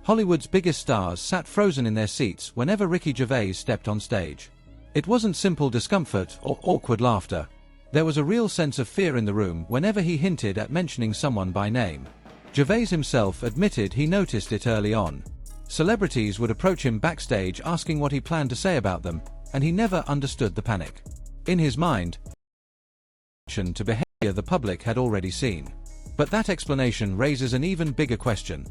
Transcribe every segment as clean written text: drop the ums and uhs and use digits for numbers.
Hollywood's biggest stars sat frozen in their seats whenever Ricky Gervais stepped on stage. It wasn't simple discomfort or awkward laughter. There was a real sense of fear in the room whenever he hinted at mentioning someone by name. Gervais himself admitted he noticed it early on. Celebrities would approach him backstage asking what he planned to say about them, and he never understood the panic. In his mind, to behavior the public had already seen. But that explanation raises an even bigger question.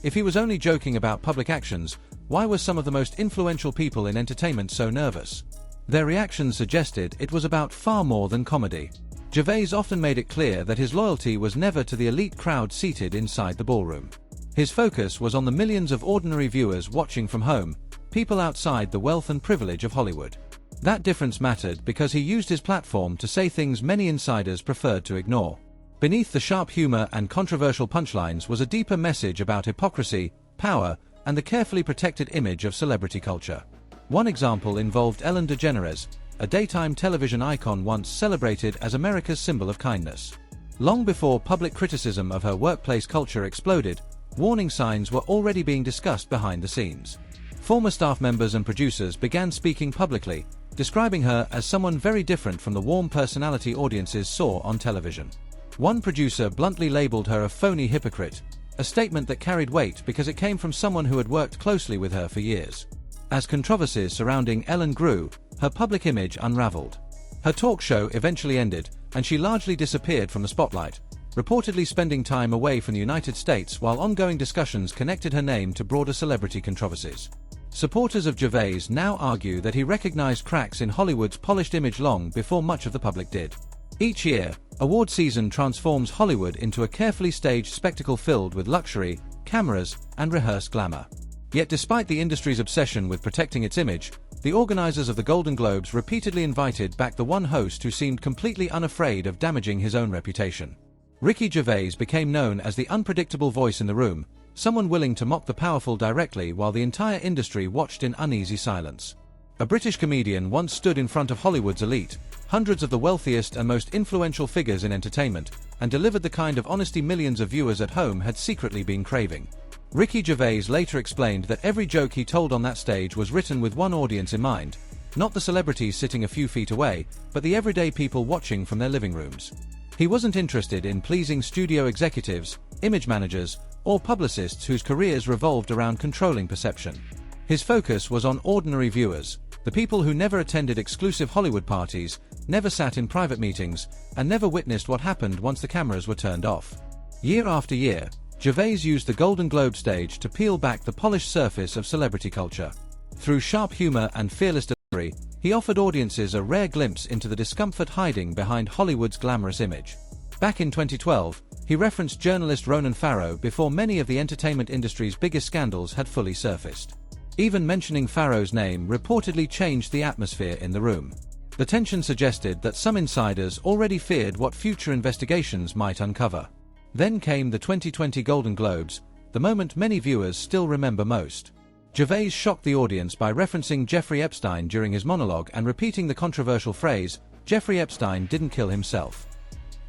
If he was only joking about public actions, why were some of the most influential people in entertainment so nervous? Their reactions suggested it was about far more than comedy. Gervais often made it clear that his loyalty was never to the elite crowd seated inside the ballroom. His focus was on the millions of ordinary viewers watching from home, people outside the wealth and privilege of Hollywood. That difference mattered because he used his platform to say things many insiders preferred to ignore. Beneath the sharp humor and controversial punchlines was a deeper message about hypocrisy, power, and the carefully protected image of celebrity culture. One example involved Ellen DeGeneres, a daytime television icon once celebrated as America's symbol of kindness. Long before public criticism of her workplace culture exploded, warning signs were already being discussed behind the scenes. Former staff members and producers began speaking publicly, describing her as someone very different from the warm personality audiences saw on television. One producer bluntly labeled her a phony hypocrite, a statement that carried weight because it came from someone who had worked closely with her for years. As controversies surrounding Ellen grew, her public image unraveled. Her talk show eventually ended, and she largely disappeared from the spotlight, reportedly spending time away from the United States while ongoing discussions connected her name to broader celebrity controversies. Supporters of Gervais now argue that he recognized cracks in Hollywood's polished image long before much of the public did. Each year, award season transforms Hollywood into a carefully staged spectacle filled with luxury, cameras, and rehearsed glamour. Yet despite the industry's obsession with protecting its image, the organizers of the Golden Globes repeatedly invited back the one host who seemed completely unafraid of damaging his own reputation. Ricky Gervais became known as the unpredictable voice in the room, someone willing to mock the powerful directly while the entire industry watched in uneasy silence. A British comedian once stood in front of Hollywood's elite, hundreds of the wealthiest and most influential figures in entertainment, and delivered the kind of honesty millions of viewers at home had secretly been craving. Ricky Gervais later explained that every joke he told on that stage was written with one audience in mind, not the celebrities sitting a few feet away, but the everyday people watching from their living rooms. He wasn't interested in pleasing studio executives, image managers, or publicists whose careers revolved around controlling perception. His focus was on ordinary viewers, the people who never attended exclusive Hollywood parties, never sat in private meetings, and never witnessed what happened once the cameras were turned off. Year after year, Gervais used the Golden Globe stage to peel back the polished surface of celebrity culture. Through sharp humor and fearless delivery, he offered audiences a rare glimpse into the discomfort hiding behind Hollywood's glamorous image. Back in 2012, he referenced journalist Ronan Farrow before many of the entertainment industry's biggest scandals had fully surfaced. Even mentioning Farrow's name reportedly changed the atmosphere in the room. The tension suggested that some insiders already feared what future investigations might uncover. Then came the 2020 Golden Globes, the moment many viewers still remember most. Gervais shocked the audience by referencing Jeffrey Epstein during his monologue and repeating the controversial phrase, "Jeffrey Epstein didn't kill himself."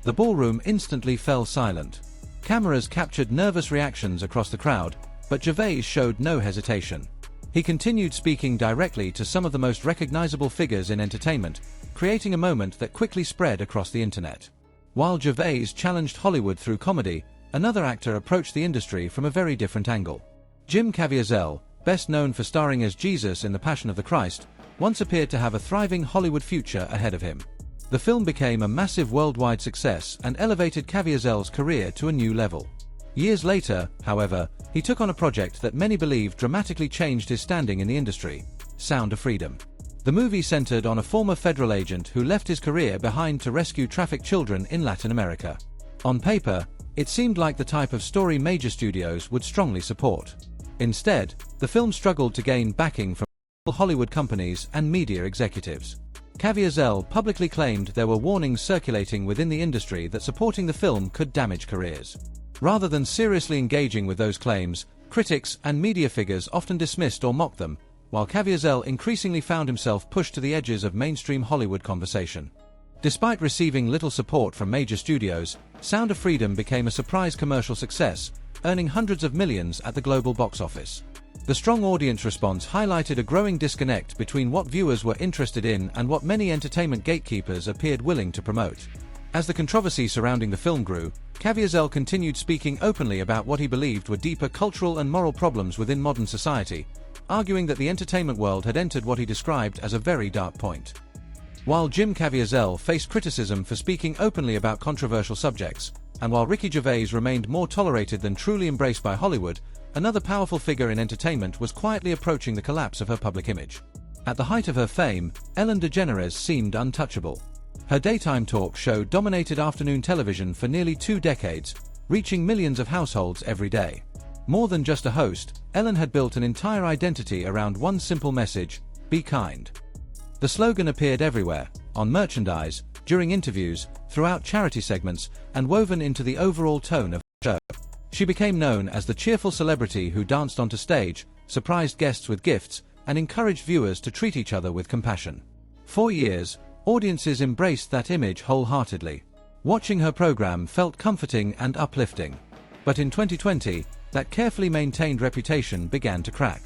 The ballroom instantly fell silent. Cameras captured nervous reactions across the crowd, but Gervais showed no hesitation. He continued speaking directly to some of the most recognizable figures in entertainment, creating a moment that quickly spread across the internet. While Gervais challenged Hollywood through comedy, another actor approached the industry from a very different angle. Jim Caviezel, best known for starring as Jesus in The Passion of the Christ, once appeared to have a thriving Hollywood future ahead of him. The film became a massive worldwide success and elevated Caviezel's career to a new level. Years later, however, he took on a project that many believe dramatically changed his standing in the industry, Sound of Freedom. The movie centered on a former federal agent who left his career behind to rescue trafficked children in Latin America. On paper, it seemed like the type of story major studios would strongly support. Instead, the film struggled to gain backing from Hollywood companies and media executives. Caviezel publicly claimed there were warnings circulating within the industry that supporting the film could damage careers. Rather than seriously engaging with those claims, critics and media figures often dismissed or mocked them, while Caviezel increasingly found himself pushed to the edges of mainstream Hollywood conversation. Despite receiving little support from major studios, Sound of Freedom became a surprise commercial success, earning hundreds of millions at the global box office. The strong audience response highlighted a growing disconnect between what viewers were interested in and what many entertainment gatekeepers appeared willing to promote. As the controversy surrounding the film grew, Caviezel continued speaking openly about what he believed were deeper cultural and moral problems within modern society, arguing that the entertainment world had entered what he described as a very dark point. While Jim Caviezel faced criticism for speaking openly about controversial subjects, and while Ricky Gervais remained more tolerated than truly embraced by Hollywood, another powerful figure in entertainment was quietly approaching the collapse of her public image. At the height of her fame, Ellen DeGeneres seemed untouchable. Her daytime talk show dominated afternoon television for nearly 2 decades, reaching millions of households every day. More than just a host, Ellen had built an entire identity around one simple message: be kind. The slogan appeared everywhere, on merchandise, during interviews, throughout charity segments, and woven into the overall tone of the show. She became known as the cheerful celebrity who danced onto stage, surprised guests with gifts, and encouraged viewers to treat each other with compassion. For years, audiences embraced that image wholeheartedly. Watching her program felt comforting and uplifting. But in 2020, that carefully maintained reputation began to crack.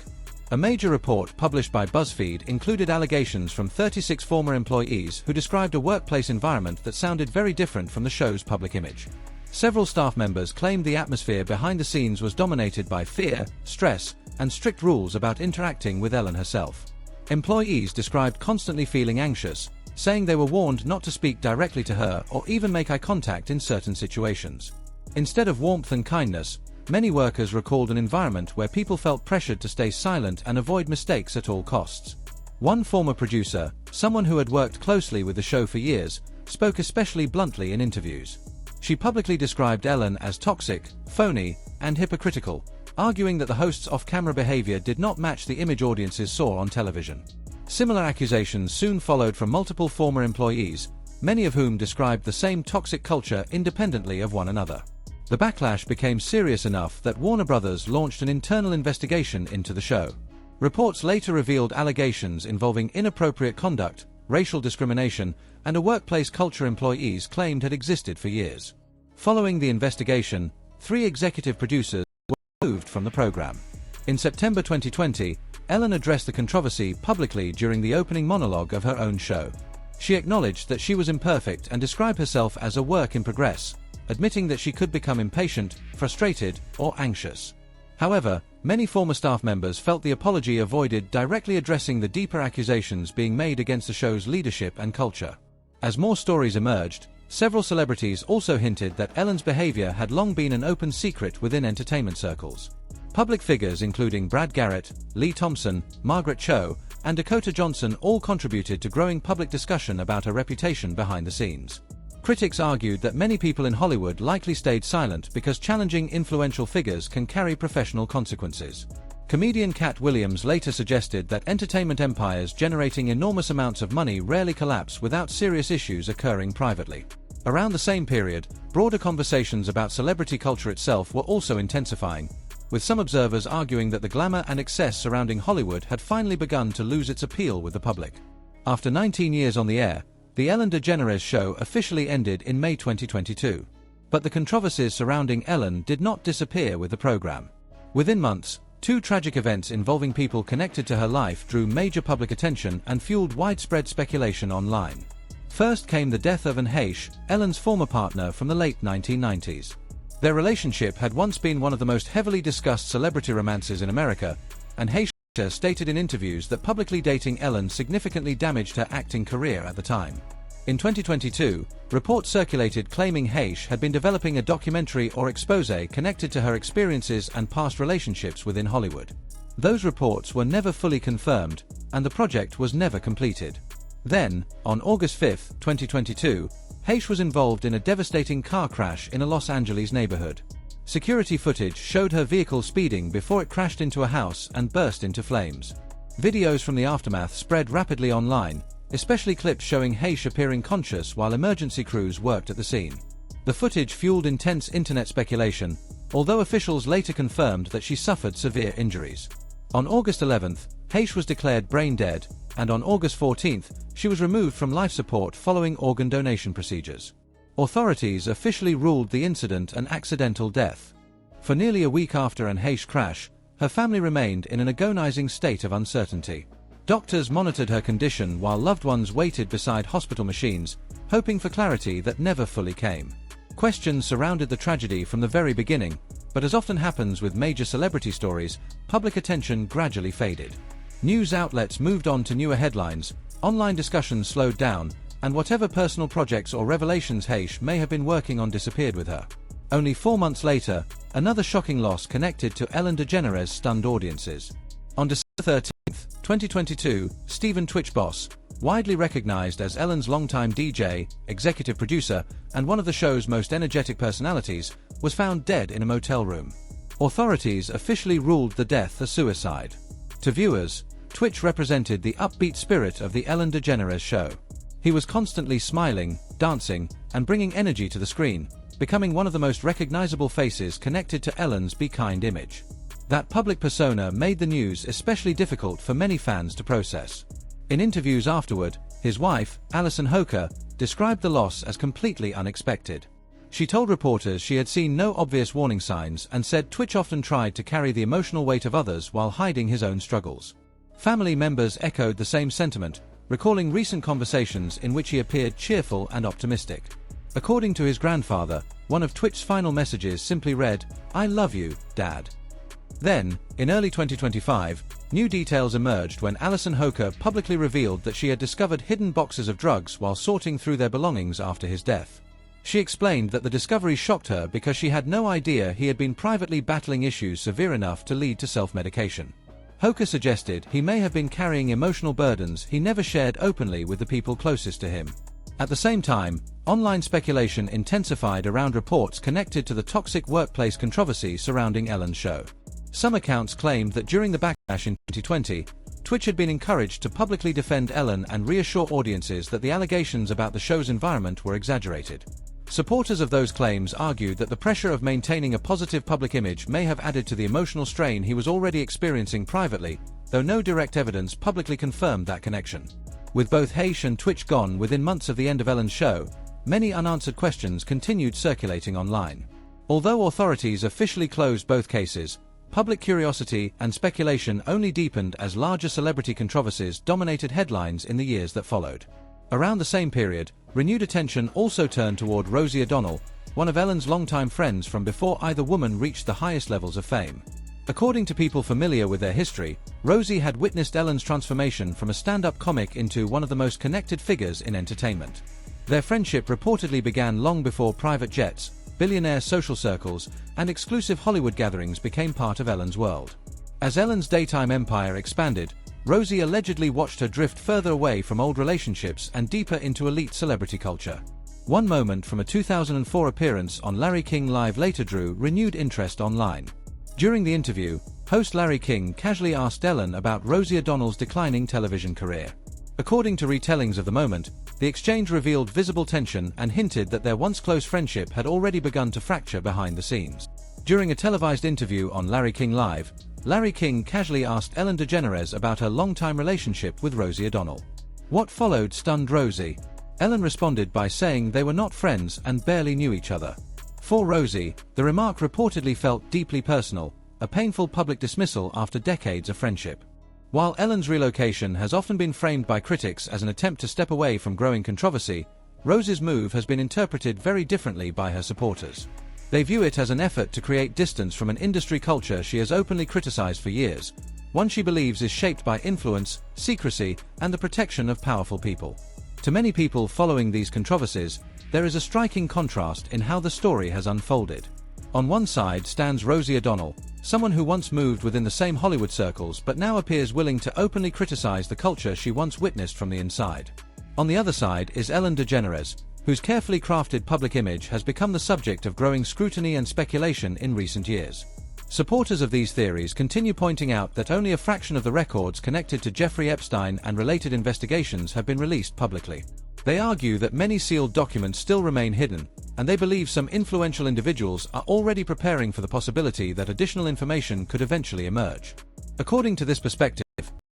A major report published by BuzzFeed included allegations from 36 former employees who described a workplace environment that sounded very different from the show's public image. Several staff members claimed the atmosphere behind the scenes was dominated by fear, stress, and strict rules about interacting with Ellen herself. Employees described constantly feeling anxious, saying they were warned not to speak directly to her or even make eye contact in certain situations. Instead of warmth and kindness, many workers recalled an environment where people felt pressured to stay silent and avoid mistakes at all costs. One former producer, someone who had worked closely with the show for years, spoke especially bluntly in interviews. She publicly described Ellen as toxic, phony, and hypocritical, arguing that the host's off-camera behavior did not match the image audiences saw on television. Similar accusations soon followed from multiple former employees, many of whom described the same toxic culture independently of one another. The backlash became serious enough that Warner Brothers launched an internal investigation into the show. Reports later revealed allegations involving inappropriate conduct, racial discrimination, and a workplace culture employees claimed had existed for years. Following the investigation, 3 executive producers were removed from the program. In September 2020, Ellen addressed the controversy publicly during the opening monologue of her own show. She acknowledged that she was imperfect and described herself as a work in progress, admitting that she could become impatient, frustrated, or anxious. However, many former staff members felt the apology avoided directly addressing the deeper accusations being made against the show's leadership and culture. As more stories emerged, several celebrities also hinted that Ellen's behavior had long been an open secret within entertainment circles. Public figures including Brad Garrett, Lee Thompson, Margaret Cho, and Dakota Johnson all contributed to growing public discussion about her reputation behind the scenes. Critics argued that many people in Hollywood likely stayed silent because challenging influential figures can carry professional consequences. Comedian Cat Williams later suggested that entertainment empires generating enormous amounts of money rarely collapse without serious issues occurring privately. Around the same period, broader conversations about celebrity culture itself were also intensifying, with some observers arguing that the glamour and excess surrounding Hollywood had finally begun to lose its appeal with the public. After 19 years on the air, the Ellen DeGeneres show officially ended in May 2022. But the controversies surrounding Ellen did not disappear with the program. Within months, 2 tragic events involving people connected to her life drew major public attention and fueled widespread speculation online. First came the death of Anne Heche, Ellen's former partner from the late 1990s. Their relationship had once been one of the most heavily discussed celebrity romances in America, and Heche stated in interviews that publicly dating Ellen significantly damaged her acting career at the time. In 2022, reports circulated claiming Heche had been developing a documentary or expose connected to her experiences and past relationships within Hollywood. Those reports were never fully confirmed, and the project was never completed. Then, on August 5, 2022, Heche was involved in a devastating car crash in a Los Angeles neighborhood. Security footage showed her vehicle speeding before it crashed into a house and burst into flames. Videos from the aftermath spread rapidly online, especially clips showing Heche appearing conscious while emergency crews worked at the scene. The footage fueled intense internet speculation, although officials later confirmed that she suffered severe injuries. On August 11th, Heche was declared brain dead, and on August 14th, she was removed from life support following organ donation procedures. Authorities officially ruled the incident an accidental death. For nearly a week after an Haitian crash, her family remained in an agonizing state of uncertainty. Doctors monitored her condition while loved ones waited beside hospital machines, hoping for clarity that never fully came. Questions surrounded the tragedy from the very beginning, but as often happens with major celebrity stories, public attention gradually faded. News outlets moved on to newer headlines, online discussions slowed down, and whatever personal projects or revelations Haitian may have been working on disappeared with her. Only 4 months later, another shocking loss connected to Ellen DeGeneres stunned audiences. On December 13, 2022, Stephen Twitch Boss, widely recognized as Ellen's longtime DJ, executive producer, and one of the show's most energetic personalities, was found dead in a motel room. Authorities officially ruled the death a suicide. To viewers, Twitch represented the upbeat spirit of the Ellen DeGeneres show. He was constantly smiling, dancing, and bringing energy to the screen, becoming one of the most recognizable faces connected to Ellen's Be Kind image. That public persona made the news especially difficult for many fans to process. In interviews afterward, his wife, Alison Hoker, described the loss as completely unexpected. She told reporters she had seen no obvious warning signs and said Twitch often tried to carry the emotional weight of others while hiding his own struggles. Family members echoed the same sentiment, recalling recent conversations in which he appeared cheerful and optimistic. According to his grandfather, one of Twitch's final messages simply read, "I love you, Dad." Then, in early 2025, new details emerged when Alison Hoker publicly revealed that she had discovered hidden boxes of drugs while sorting through their belongings after his death. She explained that the discovery shocked her because she had no idea he had been privately battling issues severe enough to lead to self-medication. Hoker suggested he may have been carrying emotional burdens he never shared openly with the people closest to him. At the same time, online speculation intensified around reports connected to the toxic workplace controversy surrounding Ellen's show. Some accounts claimed that during the backlash in 2020, Twitch had been encouraged to publicly defend Ellen and reassure audiences that the allegations about the show's environment were exaggerated. Supporters of those claims argued that the pressure of maintaining a positive public image may have added to the emotional strain he was already experiencing privately, though no direct evidence publicly confirmed that connection. With both Haitian and Twitch gone within months of the end of Ellen's show, many unanswered questions continued circulating online. Although authorities officially closed both cases, public curiosity and speculation only deepened as larger celebrity controversies dominated headlines in the years that followed. Around the same period, renewed attention also turned toward Rosie O'Donnell, one of Ellen's longtime friends from before either woman reached the highest levels of fame. According to people familiar with their history, Rosie had witnessed Ellen's transformation from a stand-up comic into one of the most connected figures in entertainment. Their friendship reportedly began long before private jets, billionaire social circles, and exclusive Hollywood gatherings became part of Ellen's world. As Ellen's daytime empire expanded, Rosie allegedly watched her drift further away from old relationships and deeper into elite celebrity culture. One moment from a 2004 appearance on Larry King Live later drew renewed interest online. During the interview, host Larry King casually asked Ellen about Rosie O'Donnell's declining television career. According to retellings of the moment, the exchange revealed visible tension and hinted that their once close friendship had already begun to fracture behind the scenes. During a televised interview on Larry King Live, Larry King casually asked Ellen DeGeneres about her long-time relationship with Rosie O'Donnell. What followed stunned Rosie. Ellen responded by saying they were not friends and barely knew each other. For Rosie, the remark reportedly felt deeply personal, a painful public dismissal after decades of friendship. While Ellen's relocation has often been framed by critics as an attempt to step away from growing controversy, Rosie's move has been interpreted very differently by her supporters. They view it as an effort to create distance from an industry culture she has openly criticized for years, one she believes is shaped by influence, secrecy, and the protection of powerful people. To many people following these controversies, there is a striking contrast in how the story has unfolded. On one side stands Rosie O'Donnell, someone who once moved within the same Hollywood circles but now appears willing to openly criticize the culture she once witnessed from the inside. On the other side is Ellen DeGeneres, whose carefully crafted public image has become the subject of growing scrutiny and speculation in recent years. Supporters of these theories continue pointing out that only a fraction of the records connected to Jeffrey Epstein and related investigations have been released publicly. They argue that many sealed documents still remain hidden, and they believe some influential individuals are already preparing for the possibility that additional information could eventually emerge. According to this perspective,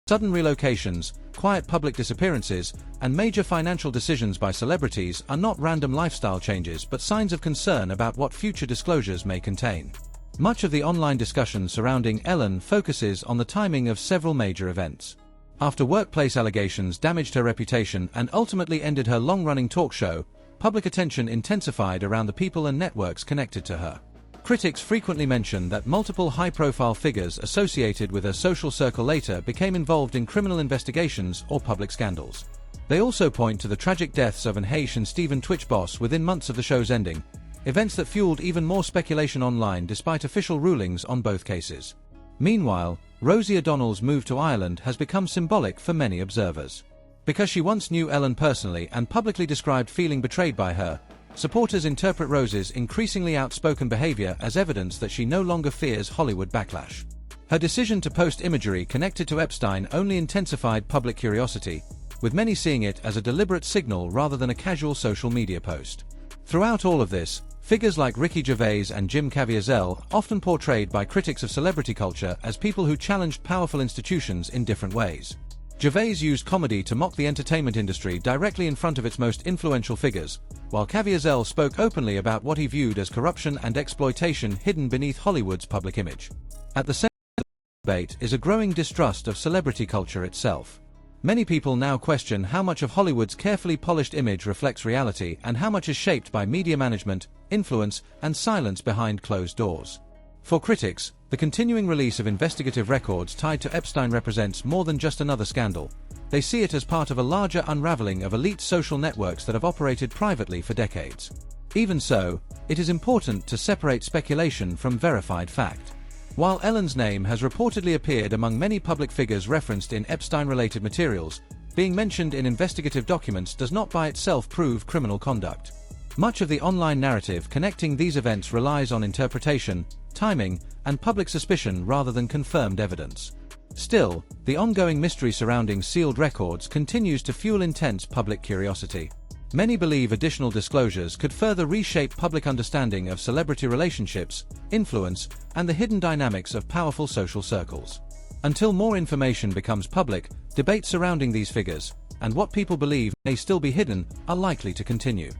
sudden relocations, quiet public disappearances, and major financial decisions by celebrities are not random lifestyle changes but signs of concern about what future disclosures may contain. Much of the online discussion surrounding Ellen focuses on the timing of several major events. After workplace allegations damaged her reputation and ultimately ended her long-running talk show, public attention intensified around the people and networks connected to her. Critics frequently mention that multiple high-profile figures associated with her social circle later became involved in criminal investigations or public scandals. They also point to the tragic deaths of an Haitian Stephen Twitch boss within months of the show's ending, events that fueled even more speculation online despite official rulings on both cases. Meanwhile, Rosie O'Donnell's move to Ireland has become symbolic for many observers. Because she once knew Ellen personally and publicly described feeling betrayed by her, supporters interpret Rosie's increasingly outspoken behavior as evidence that she no longer fears Hollywood backlash. Her decision to post imagery connected to Epstein only intensified public curiosity, with many seeing it as a deliberate signal rather than a casual social media post. Throughout all of this, figures like Ricky Gervais and Jim Caviezel, often portrayed by critics of celebrity culture as people who challenged powerful institutions in different ways. Gervais used comedy to mock the entertainment industry directly in front of its most influential figures, while Caviezel spoke openly about what he viewed as corruption and exploitation hidden beneath Hollywood's public image. At the center of the debate is a growing distrust of celebrity culture itself. Many people now question how much of Hollywood's carefully polished image reflects reality and how much is shaped by media management, influence, and silence behind closed doors. For critics, the continuing release of investigative records tied to Epstein represents more than just another scandal. They see it as part of a larger unraveling of elite social networks that have operated privately for decades. Even so, it is important to separate speculation from verified fact. While Ellen's name has reportedly appeared among many public figures referenced in Epstein-related materials, being mentioned in investigative documents does not by itself prove criminal conduct. Much of the online narrative connecting these events relies on interpretation, timing, and public suspicion rather than confirmed evidence. Still, the ongoing mystery surrounding sealed records continues to fuel intense public curiosity. Many believe additional disclosures could further reshape public understanding of celebrity relationships, influence, and the hidden dynamics of powerful social circles. Until more information becomes public, debates surrounding these figures, and what people believe may still be hidden, are likely to continue.